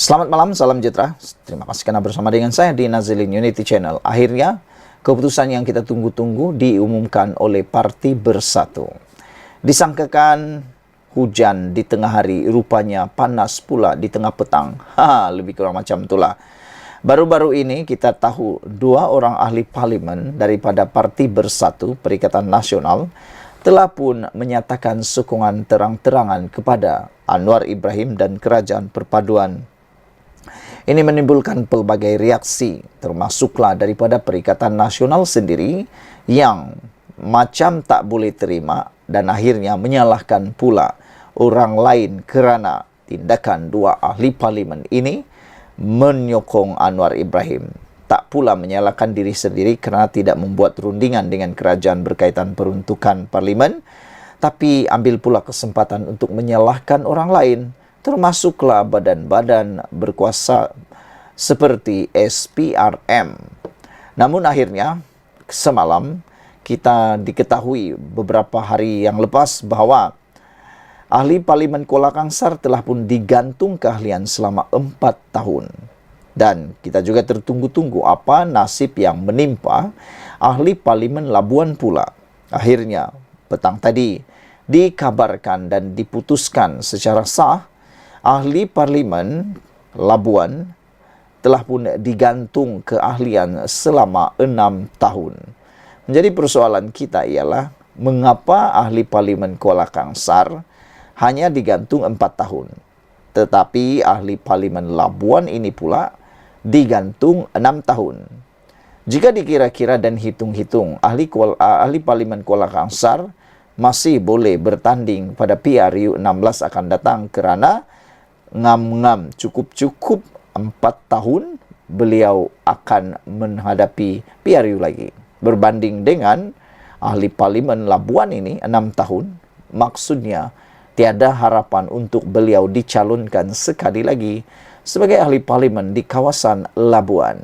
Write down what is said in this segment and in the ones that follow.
Selamat malam, salam sejahtera. Terima kasih karena bersama dengan saya di Nazilin Unity Channel. Akhirnya, keputusan yang kita tunggu-tunggu diumumkan oleh Parti Bersatu. Disangkakan hujan di tengah hari, rupanya panas pula di tengah petang. Lebih kurang macam itulah. Baru-baru ini kita tahu dua orang ahli parlimen daripada Parti Bersatu Perikatan Nasional telah pun menyatakan sokongan terang-terangan kepada Anwar Ibrahim dan Kerajaan Perpaduan. Ini menimbulkan pelbagai reaksi, termasuklah daripada Perikatan Nasional sendiri yang macam tak boleh terima dan akhirnya menyalahkan pula orang lain kerana tindakan dua ahli parlimen ini menyokong Anwar Ibrahim. Tak pula menyalahkan diri sendiri kerana tidak membuat rundingan dengan kerajaan berkaitan peruntukan parlimen, tapi ambil pula kesempatan untuk menyalahkan orang lain, termasuklah badan-badan berkuasa seperti SPRM. Namun akhirnya semalam kita diketahui beberapa hari yang lepas bahawa ahli Parlimen Kuala Kangsar telah pun digantung keahlian selama 4 tahun. Dan kita juga tertunggu-tunggu apa nasib yang menimpa ahli Parlimen Labuan pula. Akhirnya petang tadi dikabarkan dan diputuskan secara sah ahli Parlimen Labuan telah pun digantung keahlian selama 6 tahun. Menjadi persoalan kita ialah mengapa ahli Parlimen Kuala Kangsar hanya digantung 4 tahun. Tetapi ahli Parlimen Labuan ini pula digantung 6 tahun. Jika dikira-kira dan hitung-hitung, ahli Parlimen Kuala Kangsar masih boleh bertanding pada PRU 16 akan datang kerana ngam-ngam cukup 4 tahun beliau akan menghadapi PRU lagi. Berbanding dengan ahli Parlimen Labuan ini 6 tahun, maksudnya tiada harapan untuk beliau dicalonkan sekali lagi sebagai ahli parlimen di kawasan Labuan.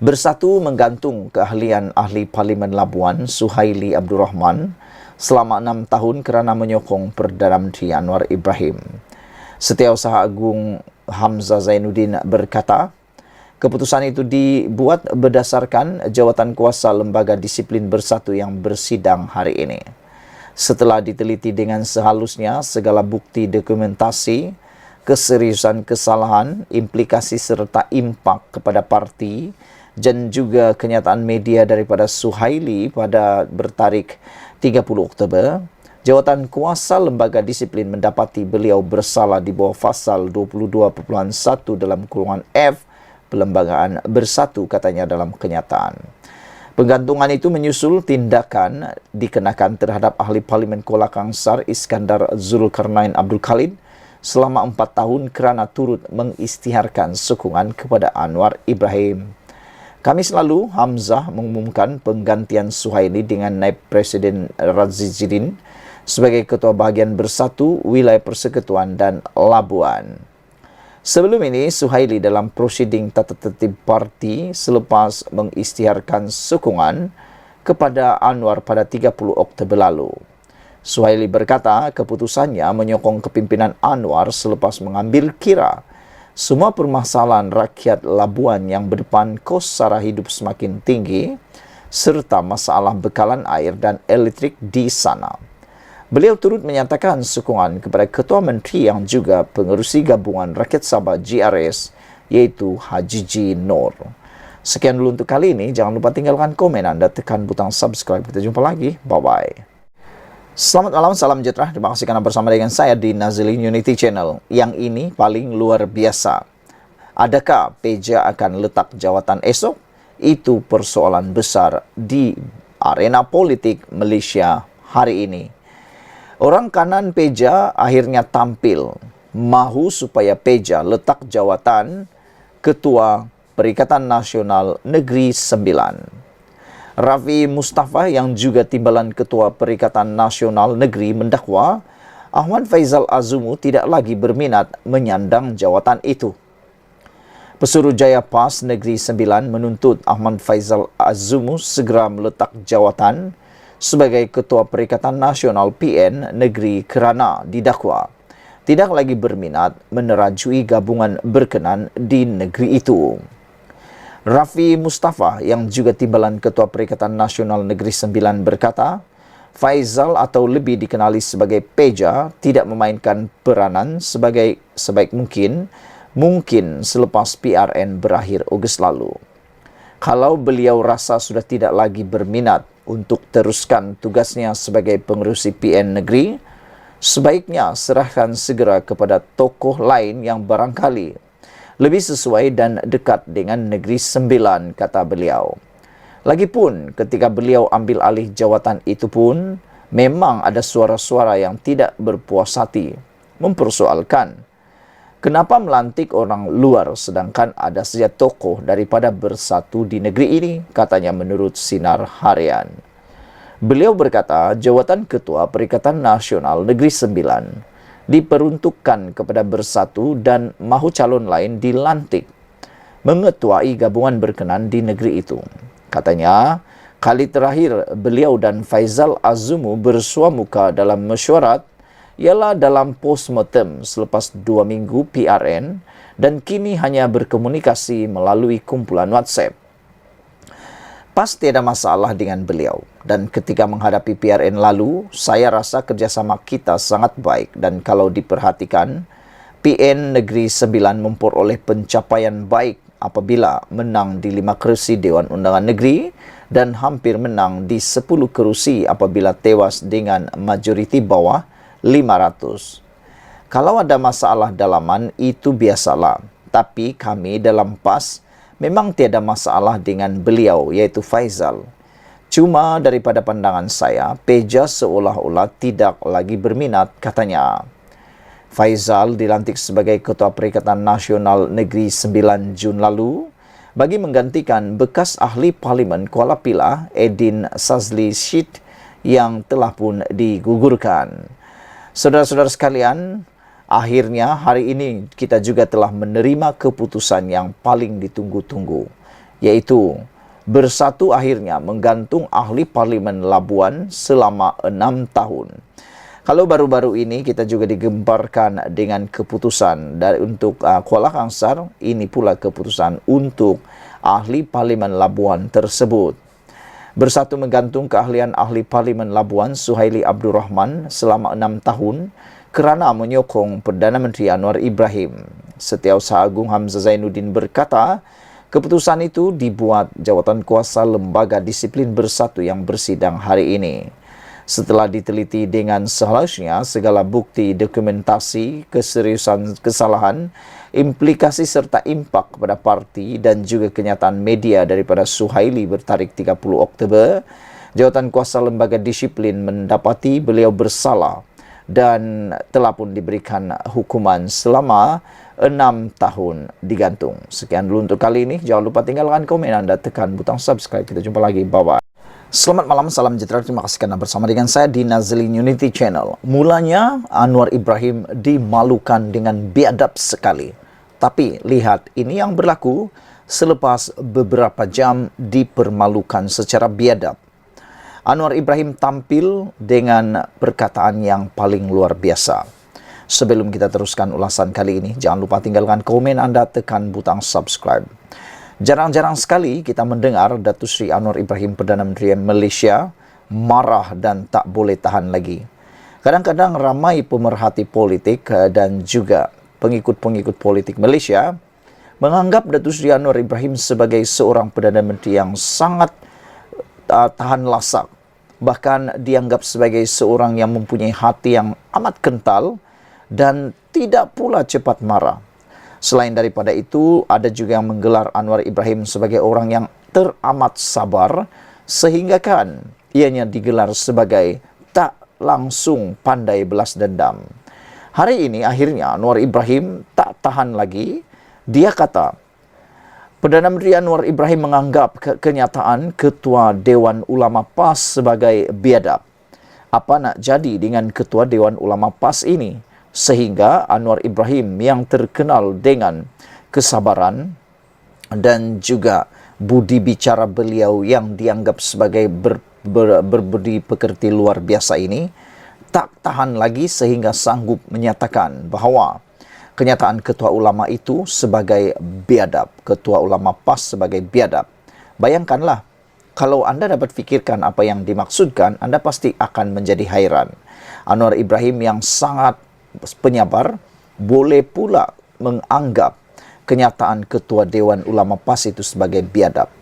Bersatu menggantung keahlian ahli Parlimen Labuan Suhaili Abdul Rahman selama 6 tahun kerana menyokong Perdana Menteri Anwar Ibrahim. Setiausaha Agung Hamzah Zainuddin berkata, keputusan itu dibuat berdasarkan jawatan kuasa Lembaga Disiplin Bersatu yang bersidang hari ini. Setelah diteliti dengan sehalusnya segala bukti dokumentasi, keseriusan kesalahan, implikasi serta impak kepada parti dan juga kenyataan media daripada Suhaili pada bertarikh 30 Oktober, jawatan kuasa Lembaga Disiplin mendapati beliau bersalah di bawah pasal 22.1 dalam kurungan F Perlembagaan Bersatu, katanya dalam kenyataan. Penggantungan itu menyusul tindakan dikenakan terhadap ahli Parlimen Kuala Kangsar Iskandar Zulkarnain Abdul Khalid selama 4 tahun kerana turut mengisytiharkan sokongan kepada Anwar Ibrahim. Kamis lalu, Hamzah mengumumkan penggantian Suhaili dengan Naib Presiden Razizidin sebagai Ketua Bahagian Bersatu Wilayah Persekutuan dan Labuan. Sebelum ini, Suhaili dalam prosiding tata tertib parti selepas mengisytiharkan sokongan kepada Anwar pada 30 Oktober lalu. Suhaili berkata keputusannya menyokong kepimpinan Anwar selepas mengambil kira semua permasalahan rakyat Labuan yang berdepan kos sara hidup semakin tinggi serta masalah bekalan air dan elektrik di sana. Beliau turut menyatakan sokongan kepada Ketua Menteri yang juga pengerusi Gabungan Rakyat Sabah GRS iaitu Haji G. Noor. Sekian dulu untuk kali ini. Jangan lupa tinggalkan komen anda, tekan butang subscribe. Kita jumpa lagi. Bye-bye. Selamat malam, salam sejahtera. Terima kasih karena bersama dengan saya di Nazilin Unity Channel. Yang ini paling luar biasa. Adakah Peja akan letak jawatan esok? Itu persoalan besar di arena politik Malaysia hari ini. Orang kanan Peja akhirnya tampil mahu supaya Peja letak jawatan Ketua Perikatan Nasional Negeri Sembilan. Rafi Mustafa yang juga timbalan Ketua Perikatan Nasional Negeri mendakwa Ahmad Faizal Azumu tidak lagi berminat menyandang jawatan itu. Pesuruhjaya PAS Negeri Sembilan menuntut Ahmad Faizal Azumu segera meletak jawatan sebagai Ketua Perikatan Nasional PN Negeri kerana didakwa tidak lagi berminat menerajui gabungan berkenan di negeri itu. Raffi Mustafa yang juga timbalan Ketua Perikatan Nasional Negeri Sembilan berkata, Faizal atau lebih dikenali sebagai Peja tidak memainkan peranan sebaik mungkin selepas PRN berakhir Ogos lalu. Kalau beliau rasa sudah tidak lagi berminat untuk teruskan tugasnya sebagai pengerusi PN negeri, sebaiknya serahkan segera kepada tokoh lain yang barangkali lebih sesuai dan dekat dengan Negeri Sembilan, kata beliau. Lagipun ketika beliau ambil alih jawatan itu pun, memang ada suara-suara yang tidak berpuas hati, mempersoalkan kenapa melantik orang luar sedangkan ada saja tokoh daripada Bersatu di negeri ini, katanya menurut Sinar Harian. Beliau berkata, jawatan Ketua Perikatan Nasional Negeri Sembilan diperuntukkan kepada Bersatu dan mahu calon lain dilantik mengetuai gabungan berkenan di negeri itu. Katanya, kali terakhir beliau dan Faizal Azumu bersua muka dalam mesyuarat ialah dalam postmortem selepas 2 minggu PRN dan kini hanya berkomunikasi melalui kumpulan WhatsApp. Pasti ada masalah dengan beliau dan ketika menghadapi PRN lalu, saya rasa kerjasama kita sangat baik dan kalau diperhatikan, PN Negeri Sembilan memperoleh pencapaian baik apabila menang di 5 kerusi Dewan Undangan Negeri dan hampir menang di 10 kerusi apabila tewas dengan majoriti bawah 500. Kalau ada masalah dalaman itu biasalah, tapi kami dalam PAS memang tiada masalah dengan beliau yaitu Faizal. Cuma daripada pandangan saya, Peja seolah-olah tidak lagi berminat, katanya. Faizal dilantik sebagai Ketua Perikatan Nasional Negeri 9 Jun lalu bagi menggantikan bekas ahli Parlimen Kuala Pilah Edin Sazli Syed yang telah pun digugurkan. Saudara-saudara sekalian, akhirnya hari ini kita juga telah menerima keputusan yang paling ditunggu-tunggu, yaitu Bersatu akhirnya menggantung ahli Parlimen Labuan selama 6 tahun. Kalau baru-baru ini kita juga digemparkan dengan keputusan untuk Kuala Kangsar, ini pula keputusan untuk ahli Parlimen Labuan tersebut. Bersatu menggantung keahlian ahli Parlimen Labuan Suhaili Abdul Rahman selama 6 tahun kerana menyokong Perdana Menteri Anwar Ibrahim. Setiausaha Agung Hamzah Zainuddin berkata, keputusan itu dibuat Jawatan Kuasa Lembaga Disiplin Bersatu yang bersidang hari ini. Setelah diteliti dengan seharusnya segala bukti dokumentasi, keseriusan kesalahan, implikasi serta impak kepada parti dan juga kenyataan media daripada Suhaili bertarikh 30 Oktober, Jawatan Kuasa Lembaga Disiplin mendapati beliau bersalah dan telah pun diberikan hukuman selama 6 tahun digantung. Sekian dulu untuk kali ini. Jangan lupa tinggalkan komen Anda, tekan butang subscribe. Kita jumpa lagi. Bye-bye. Selamat malam, salam sejahtera. Terima kasih karena bersama dengan saya di Nazlin Unity Channel. Mulanya Anwar Ibrahim dimalukan dengan biadab sekali. Tapi lihat, ini yang berlaku selepas beberapa jam dipermalukan secara biadab. Anwar Ibrahim tampil dengan perkataan yang paling luar biasa. Sebelum kita teruskan ulasan kali ini, jangan lupa tinggalkan komen Anda, tekan butang subscribe. Jarang-jarang sekali kita mendengar Datuk Seri Anwar Ibrahim Perdana Menteri Malaysia marah dan tak boleh tahan lagi. Kadang-kadang ramai pemerhati politik dan juga pengikut-pengikut politik Malaysia menganggap Datuk Seri Anwar Ibrahim sebagai seorang Perdana Menteri yang sangat tahan lasak. Bahkan dianggap sebagai seorang yang mempunyai hati yang amat kental dan tidak pula cepat marah. Selain daripada itu, ada juga yang menggelar Anwar Ibrahim sebagai orang yang teramat sabar, sehingga kan ianya digelar sebagai tak langsung pandai belas dendam. Hari ini akhirnya Anwar Ibrahim tak tahan lagi. Dia kata, Perdana Menteri Anwar Ibrahim menganggap kenyataan Ketua Dewan Ulama PAS sebagai biadab. Apa nak jadi dengan Ketua Dewan Ulama PAS ini? Sehingga Anwar Ibrahim yang terkenal dengan kesabaran dan juga budi bicara beliau yang dianggap sebagai berbudi pekerti luar biasa ini tak tahan lagi sehingga sanggup menyatakan bahawa kenyataan ketua ulama itu sebagai biadab, ketua ulama PAS sebagai biadab. Bayangkanlah, kalau Anda dapat fikirkan apa yang dimaksudkan, Anda pasti akan menjadi hairan. Anwar Ibrahim yang sangat penyabar boleh pula menganggap kenyataan ketua Dewan Ulama PAS itu sebagai biadab.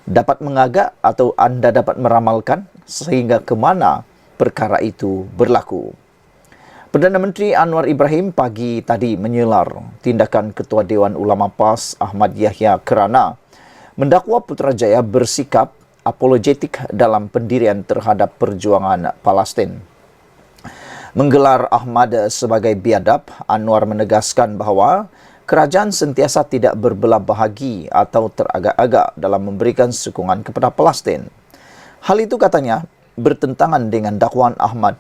Dapat mengagak atau Anda dapat meramalkan sehingga ke mana perkara itu berlaku. Perdana Menteri Anwar Ibrahim pagi tadi menyelar tindakan Ketua Dewan Ulama PAS Ahmad Yahya kerana mendakwa Putrajaya bersikap apologetik dalam pendirian terhadap perjuangan Palestin. Menggelar Ahmad sebagai biadab, Anwar menegaskan bahawa kerajaan sentiasa tidak berbelah bahagi atau teragak-agak dalam memberikan sokongan kepada Palestin. Hal itu katanya bertentangan dengan dakwaan Ahmad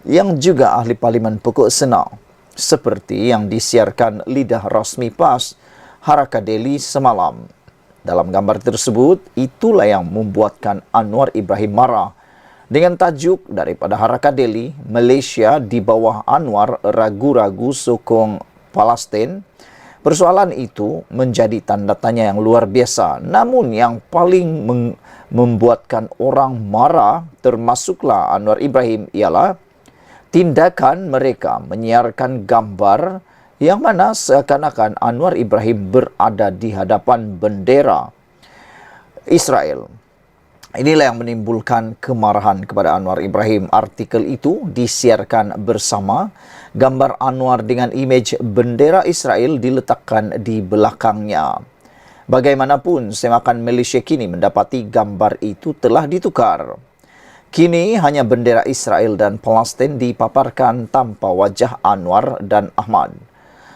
yang juga ahli Parlimen Pokok Senau seperti yang disiarkan lidah rasmi PAS Harakah Delhi semalam. Dalam gambar tersebut, itulah yang membuatkan Anwar Ibrahim marah dengan tajuk daripada Harakah Delhi, Malaysia di bawah Anwar ragu-ragu sokong Palestin. Persoalan itu menjadi tanda tanya yang luar biasa. Namun yang paling membuatkan orang marah termasuklah Anwar Ibrahim ialah tindakan mereka menyiarkan gambar yang mana seakan-akan Anwar Ibrahim berada di hadapan bendera Israel. Inilah yang menimbulkan kemarahan kepada Anwar Ibrahim. Artikel itu disiarkan bersama gambar Anwar dengan imej bendera Israel diletakkan di belakangnya. Bagaimanapun, semakan Malaysia kini mendapati gambar itu telah ditukar. Kini hanya bendera Israel dan Palestin dipaparkan tanpa wajah Anwar dan Ahmad.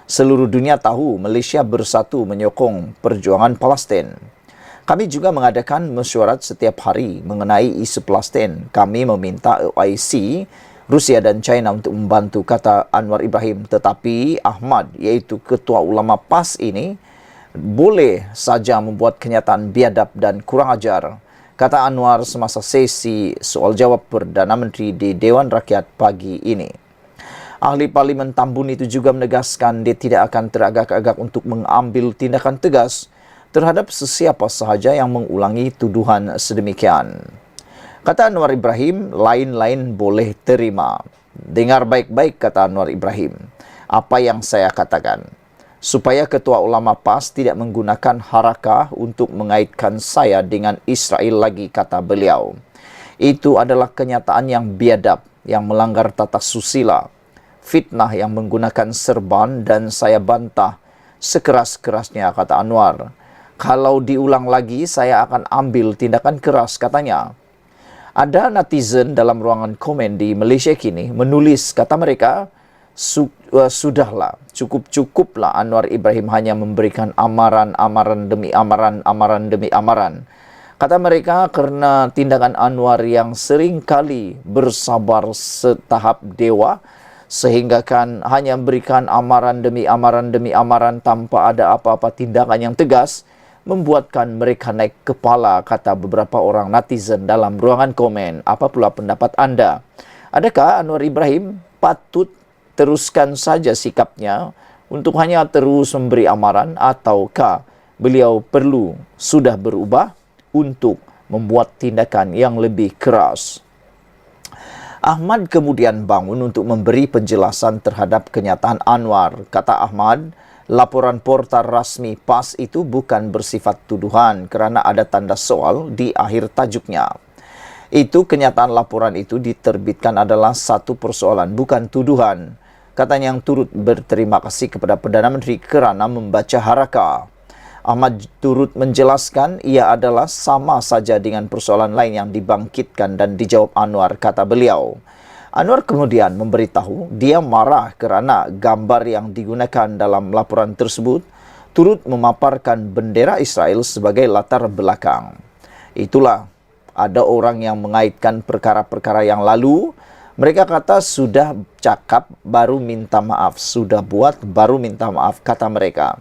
Seluruh dunia tahu Malaysia bersatu menyokong perjuangan Palestin. Kami juga mengadakan mesyuarat setiap hari mengenai isu Palestin. Kami meminta OIC, Rusia dan China untuk membantu, kata Anwar Ibrahim. Tetapi Ahmad, iaitu ketua ulama PAS ini, boleh saja membuat kenyataan biadab dan kurang ajar, kata Anwar semasa sesi soal jawab Perdana Menteri di Dewan Rakyat pagi ini. Ahli Parlimen Tambun itu juga menegaskan dia tidak akan teragak-agak untuk mengambil tindakan tegas terhadap sesiapa sahaja yang mengulangi tuduhan sedemikian. Kata Anwar Ibrahim, lain-lain boleh terima. Dengar baik-baik, kata Anwar Ibrahim, apa yang saya katakan. Supaya Ketua Ulama PAS tidak menggunakan harakah untuk mengaitkan saya dengan Israel lagi, kata beliau. Itu adalah kenyataan yang biadab, yang melanggar tata susila, fitnah yang menggunakan serban dan saya bantah sekeras-kerasnya, kata Anwar. Kalau diulang lagi, saya akan ambil tindakan keras, katanya. Ada netizen dalam ruangan komen di Malaysia kini menulis, kata mereka, sudahlah, cukup-cukuplah Anwar Ibrahim hanya memberikan amaran demi amaran demi amaran. Kata mereka, kerana tindakan Anwar yang sering kali bersabar setahap dewa, sehingga kan hanya memberikan amaran demi amaran tanpa ada apa-apa tindakan yang tegas, membuatkan mereka naik kepala, kata beberapa orang netizen dalam ruangan komen. Apa pula pendapat anda? Adakah Anwar Ibrahim patut teruskan saja sikapnya untuk hanya terus memberi amaran, ataukah beliau perlu sudah berubah untuk membuat tindakan yang lebih keras? Ahmad kemudian bangun untuk memberi penjelasan terhadap kenyataan Anwar. Kata Ahmad, laporan portal rasmi PAS itu bukan bersifat tuduhan kerana ada tanda soal di akhir tajuknya. Itu kenyataan laporan itu diterbitkan adalah satu persoalan, bukan tuduhan. Katanya yang turut berterima kasih kepada Perdana Menteri kerana membaca harakah. Ahmad turut menjelaskan ia adalah sama saja dengan persoalan lain yang dibangkitkan dan dijawab Anwar, kata beliau. Anwar kemudian memberitahu dia marah kerana gambar yang digunakan dalam laporan tersebut turut memaparkan bendera Israel sebagai latar belakang. Itulah, ada orang yang mengaitkan perkara-perkara yang lalu. Mereka kata sudah cakap baru minta maaf, sudah buat baru minta maaf, kata mereka.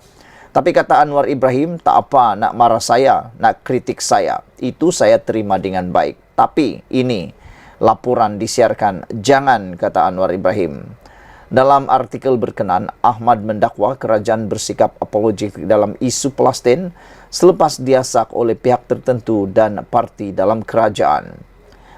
Tapi kata Anwar Ibrahim, tak apa nak marah saya, nak kritik saya, itu saya terima dengan baik. Tapi ini laporan disiarkan. Jangan, kata Anwar Ibrahim. Dalam artikel berkenan, Ahmad mendakwa kerajaan bersikap apologetik dalam isu Palestin selepas diasak oleh pihak tertentu dan parti dalam kerajaan.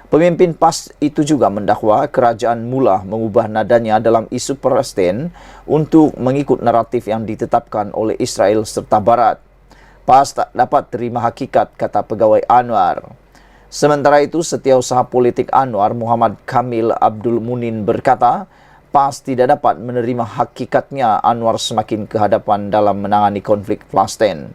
Pemimpin PAS itu juga mendakwa kerajaan mula mengubah nadanya dalam isu Palestin untuk mengikut naratif yang ditetapkan oleh Israel serta Barat. PAS tak dapat terima hakikat, kata pegawai Anwar. Sementara itu, Setiausaha Politik Anwar, Muhammad Kamil Abdul Munin berkata, PAS tidak dapat menerima hakikatnya Anwar semakin ke hadapan dalam menangani konflik Palestin.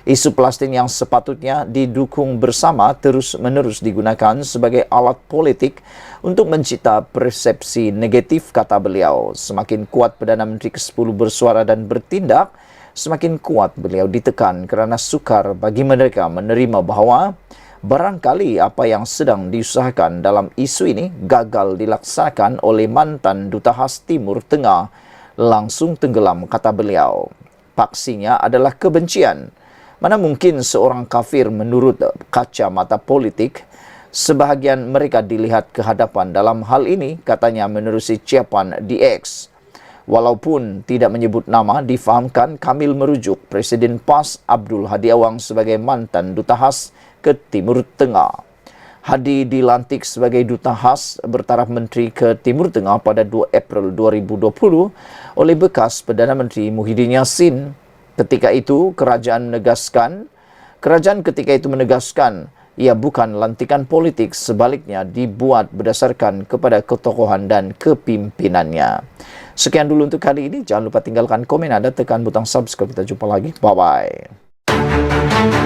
Isu Palestin yang sepatutnya didukung bersama terus-menerus digunakan sebagai alat politik untuk mencipta persepsi negatif, kata beliau. Semakin kuat Perdana Menteri ke-10 bersuara dan bertindak, semakin kuat beliau ditekan kerana sukar bagi mereka menerima bahawa barangkali apa yang sedang diusahakan dalam isu ini gagal dilaksanakan oleh mantan Duta Khas Timur Tengah langsung tenggelam, kata beliau. Paksinya adalah kebencian. Mana mungkin seorang kafir menurut kacamata politik, sebahagian mereka dilihat ke hadapan dalam hal ini, katanya menerusi ciapan di X. Walaupun tidak menyebut nama, difahamkan Kamil merujuk Presiden PAS Abdul Hadi Awang sebagai mantan Duta Khas ke Timur Tengah. Hadi dilantik sebagai Duta Khas bertaraf Menteri ke Timur Tengah pada 2 April 2020 oleh bekas Perdana Menteri Muhyiddin Yassin. Ketika itu, kerajaan ketika itu menegaskan ia bukan lantikan politik, sebaliknya dibuat berdasarkan kepada ketokohan dan kepimpinannya. Sekian dulu untuk kali ini. Jangan lupa tinggalkan komen Anda, tekan butang subscribe. Kita jumpa lagi. Bye-bye.